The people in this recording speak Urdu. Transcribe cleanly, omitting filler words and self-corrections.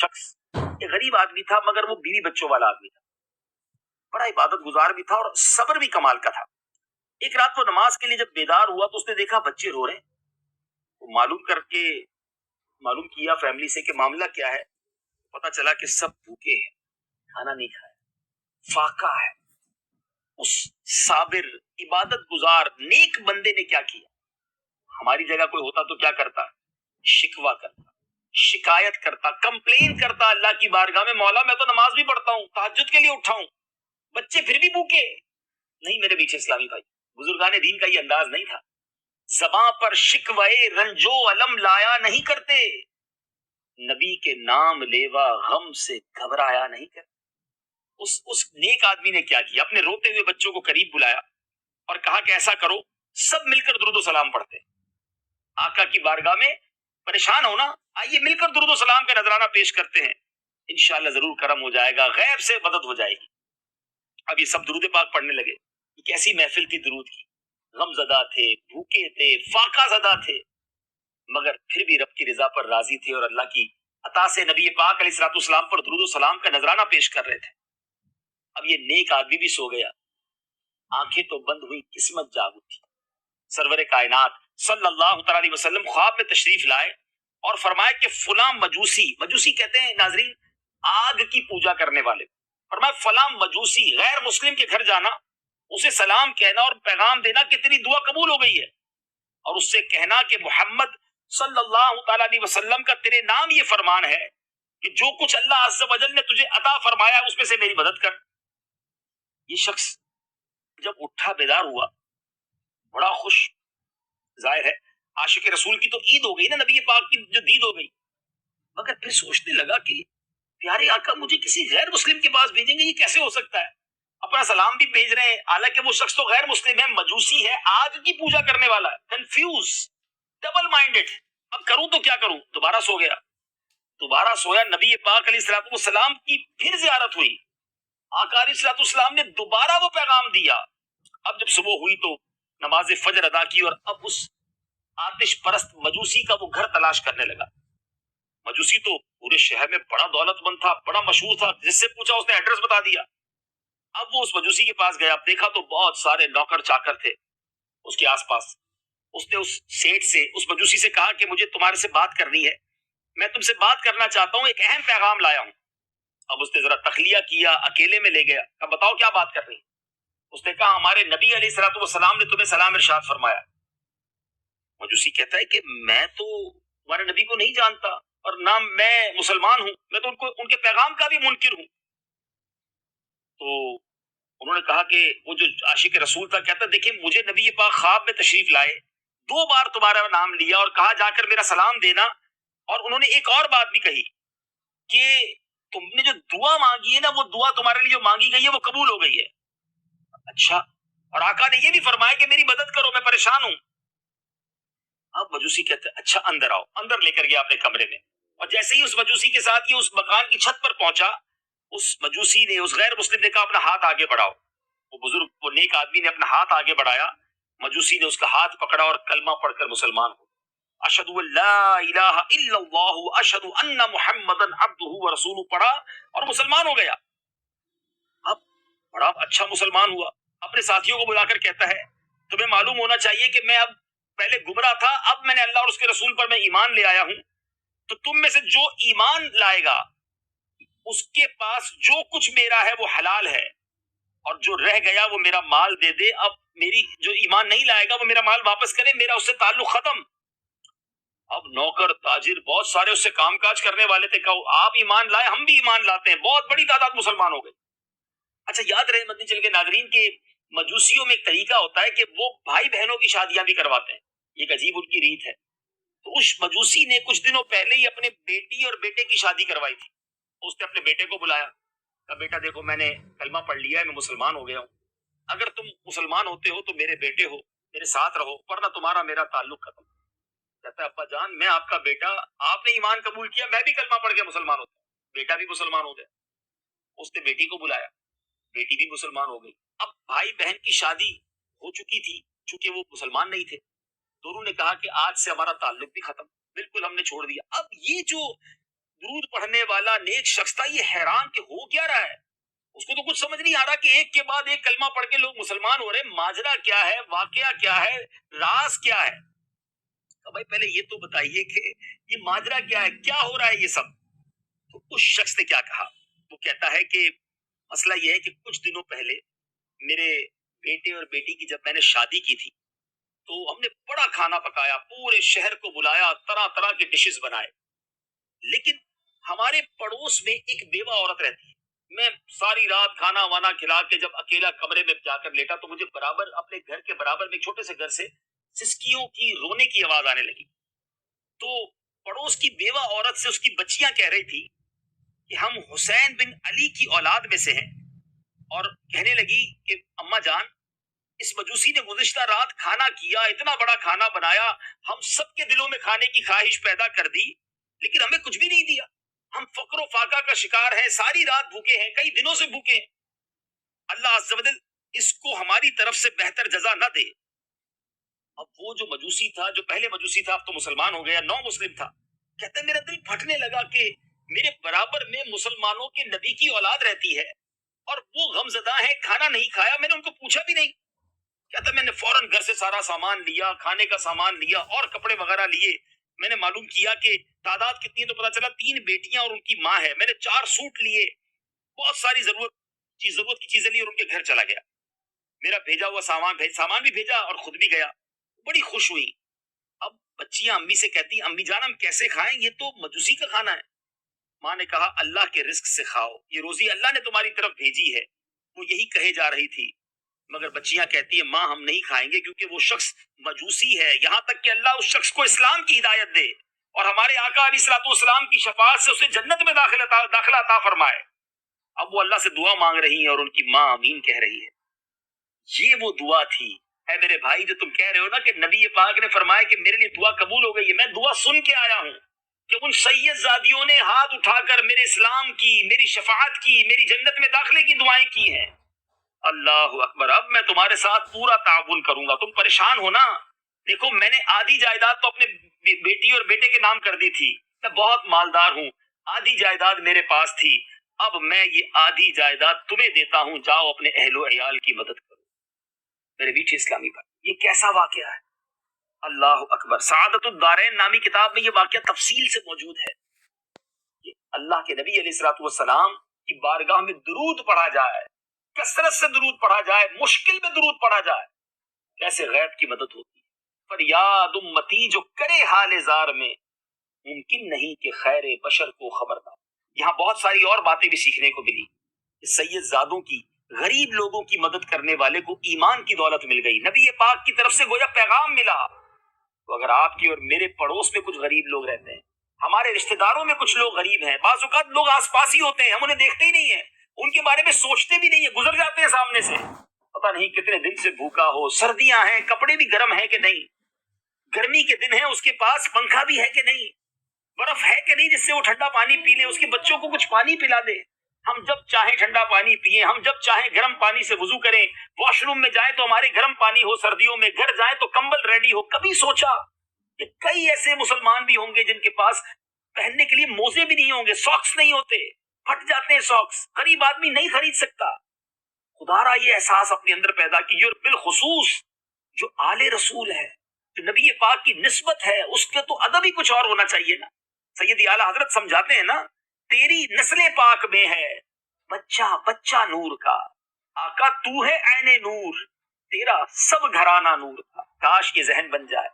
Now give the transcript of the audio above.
شخص ایک غریب آدمی تھا مگر وہ بیوی بچوں والا آدمی تھا، بڑا عبادت گزار بھی تھا اور صبر بھی کمال کا تھا۔ ایک رات کو نماز کے لیے جب بیدار ہوا تو اس نے دیکھا بچے رو رہے ہیں۔ وہ معلوم کیا فیملی سے کہ معاملہ کیا ہے، پتا چلا کہ سب بھوکے ہیں، کھانا نہیں کھایا، فاقہ ہے۔ اس صابر عبادت گزار نیک بندے نے کیا کیا؟ ہماری جگہ کوئی ہوتا تو کیا کرتا؟ شکوہ کرتا، شکایت کرتا، کمپلین کرتا اللہ کی بارگاہ میں، مولا میں تو نماز بھی پڑھتا ہوں، تہجد کے لیے اٹھا ہوں، بچے پھر بھی بھوکے۔ نہیں میرے پیچھے اسلامی بھائی، بزرگان دین کا یہ انداز نہیں تھا۔ زباں پر شکوے رنجو علم لایا نہیں کرتے، نبی کے نام لیوا غم سے گھبرایا نہیں کرتے۔ اس نیک آدمی نے کیا کیا؟ اپنے روتے ہوئے بچوں کو قریب بلایا اور کہا کہ ایسا کرو، سب مل کر درود و سلام پڑھتے۔ آقا کی بارگاہ میں پریشان ہونا، آئیے مل کر درود و سلام کا نذرانہ پیش کرتے ہیں، انشاءاللہ ضرور کرم ہو جائے گا، غیب سے مدد ہو جائے گی۔ اب یہ سب درود پاک پڑھنے لگے۔ یہ کیسی محفل تھی درود کی، غم زدہ تھے، بھوکے تھے، فاقہ زدہ تھے، مگر پھر بھی رب کی رضا پر راضی تھے اور اللہ کی عطا سے نبی پاک علیہ الصلوۃ والسلام پر درود و سلام کا نذرانہ پیش کر رہے تھے۔ اب یہ نیک آدمی بھی سو گیا، آنکھیں تو بند ہوئی، قسمت جاگ اٹھی۔ سرور کائنات صلی اللہ تعالی علیہ وسلم خواب میں تشریف لائے اور فرمایا کہ فلاں مجوسی کہتے ہیں ناظرین آگ کی پوجا کرنے والے، فرمایا فلاں مجوسی غیر مسلم کے گھر جانا، اسے سلام کہنا اور پیغام دینا کہ تیری دعا قبول ہو گئی ہے، اور اس سے کہنا کہ محمد صلی اللہ تعالی علیہ وسلم کا تیرے نام یہ فرمان ہے کہ جو کچھ اللہ عز و جل نے تجھے عطا فرمایا ہے اس میں سے میری مدد کر۔ یہ شخص جب اٹھا بیدار ہوا بڑا خوش، ظاہر ہے عاشق رسول کی تو عید ہو گئی نا، نبی پاک کی جو دید ہو گئی، مگر پھر سوچنے لگا کہ پیارے آقا مجھے کسی غیر مسلم کے پاس بھیجیں گے، یہ کیسے ہو سکتا ہے؟ اپنا سلام بھی بھیج رہے ہیں، حالانکہ وہ شخص تو غیر مسلم ہے، مجوسی ہے، آگ کی پوجا کرنے والا ہے، کنفیوز، ڈبل مائنڈڈ۔ اب کروں تو کیا کروں؟ دوبارہ سویا، نبی پاک علیہ الصلوۃ والسلام کی پھر زیارت ہوئی، آقا علیہ الصلوۃ والسلام نے دوبارہ وہ پیغام دیا۔ اب جب صبح ہوئی تو نماز فجر ادا کی اور اب اس آتش پرست مجوسی کا وہ گھر تلاش کرنے لگا۔ مجوسی تو پورے شہر میں بڑا دولت مند تھا، بڑا مشہور تھا، جس سے پوچھا اس نے ایڈریس بتا دیا۔ اب وہ اس مجوسی کے پاس گیا، دیکھا تو بہت سارے نوکر چاکر تھے اس کے آس پاس۔ اس نے اس سیٹ سے، اس مجوسی سے کہا کہ مجھے تمہارے سے بات کرنی ہے، میں تم سے بات کرنا چاہتا ہوں، ایک اہم پیغام لایا ہوں۔ اب اس نے ذرا تخلیہ کیا، اکیلے میں لے گیا، اب بتاؤ کیا بات کرنی؟ اس نے کہا ہمارے نبی علیہ الصلوۃ والسلام نے تمہیں سلام ارشاد فرمایا۔ مجوسی کہتا ہے کہ میں تو تمہارے نبی کو نہیں جانتا اور نہ میں مسلمان ہوں، میں تو ان کے پیغام کا بھی منکر ہوں۔ تو انہوں نے کہا کہ وہ جو عاشق رسول تھا کہتا دیکھیں مجھے نبی پاک خواب میں تشریف لائے، 2 بار تمہارا نام لیا اور کہا جا کر میرا سلام دینا، اور انہوں نے ایک اور بات بھی کہی کہ تم نے جو دعا مانگی ہے نا، وہ دعا تمہارے لیے جو مانگی گئی ہے وہ قبول ہو گئی ہے۔ اچھا، اور آقا نے یہ بھی فرمایا کہ میری مدد کرو، میں پریشان ہوں۔ اب مجوسی کہتے ہیں اچھا اندر آؤ، اندر لے کر گیا اپنے کمرے میں، اور جیسے ہی اس مجوسی کے ساتھ یہ اس مکان کی چھت پر پہنچا، اس مجوسی نے، اس غیر مسلم نے کہا اپنا ہاتھ آگے بڑھاؤ۔ وہ بزرگ، وہ نیک آدمی نے اپنا ہاتھ آگے بڑھایا، مجوسی نے اس کا ہاتھ پکڑا اور کلمہ پڑھ کر مسلمان ہو، اشہد ان لا الہ الا اللہ اشہد ان محمدن عبدہ ورسولہ پڑھا اور مسلمان ہو گیا۔ اب بڑا اچھا مسلمان ہوا، اپنے ساتھیوں کو بلا کر کہتا ہے تمہیں معلوم ہونا چاہیے کہ میں اب پہلے گمراہ تھا، اب میں نے اللہ اور اس کے رسول پر میں ایمان لے آیا ہوں، تو تم میں سے جو ایمان لائے گا اس کے پاس جو کچھ میرا ہے وہ حلال ہے، اور جو رہ گیا وہ میرا مال دے دے۔ اب میری جو ایمان نہیں لائے گا وہ میرا مال واپس کرے، میرا اس سے تعلق ختم۔ اب نوکر تاجر بہت سارے اس سے کام کاج کرنے والے تھے، کہو آپ ایمان لائے ہم بھی ایمان لاتے ہیں، بہت بڑی تعداد مسلمان ہو گئی۔ اچھا یاد رہے مدنی چل کے ناظرین کے مجوسیوں میں ایک طریقہ ہوتا ہے کہ وہ بھائی بہنوں کی شادیاں بھی کرواتے ہیں، ایک عجیب ان کی ریت ہے۔ تو اس مجوسی نے کچھ دنوں پہلے ہی اپنے بیٹی اور بیٹے کی شادی کروائی تھی، اس نے اپنے بیٹے کو بلایا، کہا بیٹا دیکھو میں نے کلمہ پڑھ لیا ہے، میں مسلمان ہو گیا ہوں، اگر تم مسلمان ہوتے ہو تو میرے بیٹے ہو، میرے ساتھ رہو، ورنہ تمہارا میرا تعلق ختم۔ کہتا ہے ابا جان میں آپ کا بیٹا، آپ نے ایمان قبول کیا، میں بھی کلمہ پڑھ کے مسلمان ہوتا ہوں، بیٹا بھی مسلمان ہو گیا۔ اس نے بیٹی کو بلایا، بیٹی بھی مسلمان ہو گئی۔ اب بھائی بہن کی شادی ہو چکی تھی، چونکہ وہ مسلمان نہیں تھے، دونوں نے کہا کہ آج سے ہمارا تعلق بھی ختم، بالکل ہم نے چھوڑ دیا۔ اب یہ جو درود پڑھنے والا نیک شخص تھا، یہ حیران کہ ہو کیا رہا ہے، اس کو تو کچھ سمجھ نہیں آ رہا کہ ایک کے بعد ایک کلمہ پڑھ کے لوگ مسلمان ہو رہے ہیں، ماجرا کیا ہے، واقعہ کیا ہے، راز کیا ہے۔ تو بھائی پہلے یہ تو بتائیے کہ یہ ماجرا کیا ہے، کیا ہو رہا ہے یہ سب۔ تو اس شخص نے کیا کہا، وہ کہتا ہے کہ مسئلہ یہ ہے کہ کچھ دنوں پہلے میرے بیٹے اور بیٹی کی جب میں نے شادی کی تھی تو ہم نے بڑا کھانا پکایا، پورے شہر کو بلایا، طرح طرح کے ڈشز بنائے، لیکن ہمارے پڑوس میں ایک بیوہ عورت رہتی ہے۔ میں ساری رات کھانا وانا کھلا کے جب اکیلا کمرے میں جا کر لیٹا تو مجھے برابر اپنے گھر کے برابر میں ایک چھوٹے سے گھر سے سسکیوں کی رونے کی آواز آنے لگی۔ تو پڑوس کی بیوہ عورت سے اس کی بچیاں کہہ رہی تھی کہ ہم حسین بن علی کی اولاد میں سے ہیں، اور کہنے لگی کہ اماں جان، اس مجوسی نے گزشتہ رات کھانا کیا، اتنا بڑا کھانا بنایا، ہم سب کے دلوں میں کھانے کی خواہش پیدا کر دی، لیکن ہمیں کچھ بھی نہیں دیا، ہم فقر و فاقہ کا شکار ہیں، ساری رات بھوکے ہیں، کئی دنوں سے بھوکے ہیں، اللہ عز و جل اس کو ہماری طرف سے بہتر جزا نہ دے۔ اب وہ جو مجوسی تھا، جو پہلے مجوسی تھا، اب تو مسلمان ہو گیا، نو مسلم تھا، کہتا ہے میرا دل پھٹنے لگا کہ میرے برابر میں مسلمانوں کے نبی کی اولاد رہتی ہے اور وہ غمزدہ ہیں، کھانا نہیں کھایا، میں نے ان کو پوچھا بھی نہیں۔ کہتا میں نے فوراً گھر سے سارا سامان لیا، کھانے کا سامان لیا اور کپڑے وغیرہ لیے، میں نے معلوم کیا کہ تعداد کتنی ہے تو پتا چلا 3 بیٹیاں اور ان کی ماں ہے، میں نے 4 سوٹ لیے، بہت ساری ضرورت کی چیزیں لی اور ان کے گھر چلا گیا، میرا بھیجا ہوا سامان بھی بھیجا اور خود بھی گیا، بڑی خوش ہوئی۔ اب بچیاں امی سے کہتی امی جان ہم کیسے کھائیں، یہ تو مجوسی کا کھانا ہے۔ ماں نے کہا اللہ کے رزق سے کھاؤ، یہ روزی اللہ نے تمہاری طرف بھیجی ہے۔ وہ یہی کہے جا رہی تھی مگر بچیاں کہتی ہیں ماں ہم نہیں کھائیں گے کیونکہ وہ شخص مجوسی ہے، یہاں تک کہ اللہ اس شخص کو اسلام کی ہدایت دے اور ہمارے آقا علیہ الصلوۃ والسلام کی شفاعت سے اسے جنت میں داخلہ عطا فرمائے۔ اب وہ اللہ سے دعا مانگ رہی ہیں اور ان کی ماں آمین کہہ رہی ہے۔ یہ وہ دعا تھی اے میرے بھائی جو تم کہہ رہے ہو نا کہ نبی پاک نے فرمایا کہ میرے لیے دعا قبول ہو گئی ہے، میں دعا سن کے آیا ہوں کہ ان سید زادیوں نے ہاتھ اٹھا کر میرے اسلام کی، میری شفاعت کی، میری جنت میں داخلے کی دعائیں کی ہیں۔ اللہ اکبر، اب میں تمہارے ساتھ پورا تعاون کروں گا، تم پریشان ہو نا، دیکھو میں نے آدھی جائیداد تو اپنے بیٹی اور بیٹے کے نام کر دی تھی، میں بہت مالدار ہوں، آدھی جائیداد میرے پاس تھی، اب میں یہ آدھی جائیداد تمہیں دیتا ہوں، جاؤ اپنے اہل و عیال کی مدد کرو۔ میرے بیٹے اسلامی بھائی، یہ کیسا واقعہ ہے، اللہ اکبر۔ سعادت الدارین نامی کتاب میں یہ واقعہ تفصیل سے موجود ہے کہ اللہ کے نبی علیہ الصلوۃ والسلام کی بارگاہ میں درود پڑھا جائے، کثرت سے درود پڑھا جائے، مشکل میں درود پڑھا جائے، کیسے غیب کی مدد ہوتی ہے۔ فریاد امتی جو کرے حال زار میں، ممکن نہیں کہ خیر بشر کو خبردار۔ یہاں بہت ساری اور باتیں بھی سیکھنے کو ملی کہ سید زادوں کی، غریب لوگوں کی مدد کرنے والے کو ایمان کی دولت مل گئی، نبی پاک کی طرف سے گویا پیغام ملا۔ تو اگر آپ کی اور میرے پڑوس میں کچھ غریب لوگ رہتے ہیں، ہمارے رشتہ داروں میں کچھ لوگ غریب ہیں، بعض اوقات لوگ آس پاس ہی ہوتے ہیں، ہم انہیں دیکھتے ہی نہیں ہیں، ان کے بارے میں سوچتے بھی نہیں ہیں، گزر جاتے ہیں سامنے سے، پتہ نہیں کتنے دن سے بھوکا ہو، سردیاں ہیں، کپڑے بھی گرم ہیں کہ نہیں، گرمی کے دن ہیں، اس کے پاس پنکھا بھی ہے کہ نہیں، برف ہے کہ نہیں جس سے وہ ٹھنڈا پانی پی لے، اس کے بچوں کو کچھ پانی پلا دے۔ ہم جب چاہیں ٹھنڈا پانی پیئیں، ہم جب چاہیں گرم پانی سے وضو کریں، واش روم میں جائیں تو ہمارے گرم پانی ہو، سردیوں میں گھر جائیں تو کمبل ریڈی ہو۔ کبھی سوچا کہ کئی ایسے مسلمان بھی ہوں گے جن کے پاس پہننے کے لیے موزے بھی نہیں ہوں گے، ساکس نہیں ہوتے، پھٹ جاتے ہیں ساکس، غریب آدمی نہیں خرید سکتا۔ خدا را یہ احساس اپنے اندر پیدا کیجیے، اور بالخصوص جو آل رسول ہے، جو نبی پاک کی نسبت ہے، اس کے تو ادب ہی کچھ اور ہونا چاہیے نا۔ سیدی اعلیٰ حضرت سمجھاتے ہیں نا، تیری نسل پاک میں ہے بچہ بچہ نور کا، آقا تو ہے عین نور، تیرا سب گھرانہ نور کا۔ کاش یہ ذہن بن جائے